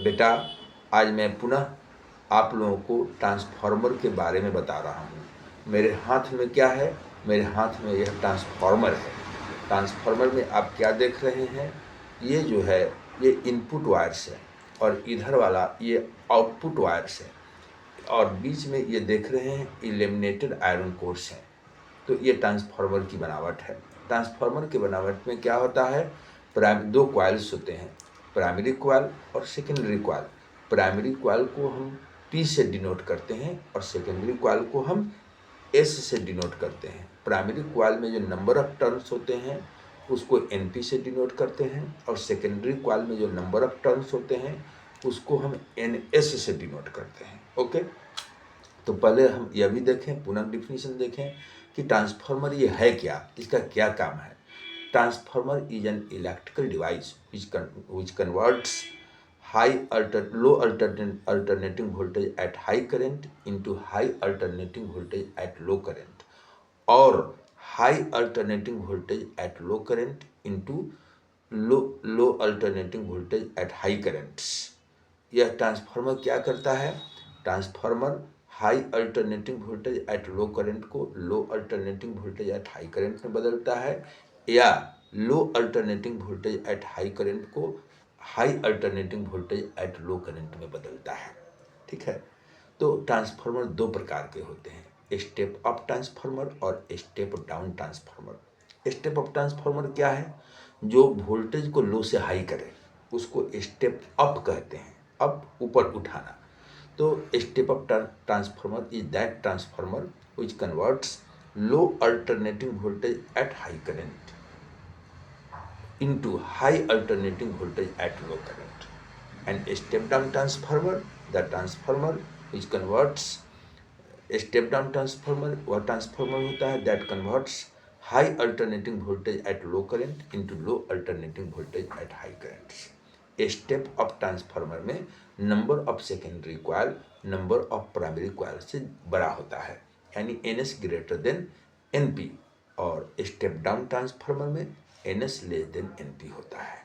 बेटा, आज मैं पुनः आप लोगों को ट्रांसफार्मर के बारे में बता रहा हूँ। मेरे हाथ में क्या है? मेरे हाथ में यह ट्रांसफार्मर है। ट्रांसफार्मर में आप क्या देख रहे हैं? ये जो है ये इनपुट वायर्स है और इधर वाला ये आउटपुट वायर्स है और बीच में ये देख रहे हैं इलेमिनेटेड आयरन कोर्स है। तो ये ट्रांसफार्मर की बनावट है। ट्रांसफार्मर की बनावट में क्या होता है? दो कॉइल्स होते हैं, प्राइमरी कॉइल और सेकेंडरी कॉइल। प्राइमरी कॉइल को हम P से डिनोट करते हैं और सेकेंडरी कॉइल को हम S से डिनोट करते हैं। प्राइमरी कॉइल में जो नंबर ऑफ टर्न्स होते हैं उसको NP से डिनोट करते हैं और सेकेंडरी कॉइल में जो नंबर ऑफ टर्न्स होते हैं उसको हम NS से डिनोट करते हैं। ओके, तो पहले हम यह भी देखें, पुनः डिफिनीशन देखें कि ट्रांसफार्मर ये है क्या, इसका क्या काम है। Transformer is an electrical device which converts low alternating voltage at high current into high alternating voltage at low current or high alternating voltage at low current into low alternating voltage at high currents। यह transformer क्या करता है? Transformer high alternating voltage at low current को low alternating voltage at high current में बदलता है या low alternating voltage at high current को high alternating voltage at low current में बदलता है। ठीक है, तो ट्रांसफार्मर दो प्रकार के होते हैं, स्टेप अप ट्रांसफार्मर और step down transformer. Step up transformer क्या है? जो वोल्टेज को लो से हाई करे उसको स्टेप अप कहते हैं, अप ऊपर उठाना। तो step up transformer is that transformer which converts low alternating voltage at high current into high alternating voltage at low current, and a step down transformer, the transformer which converts step down transformer, वह transformer होता है that converts high alternating voltage at low current into low alternating voltage at high currents। Step up transformer में number of secondary coil number of primary coil से बड़ा होता है, यानी NS greater than NP, और step down transformer में NS less than NP होता है।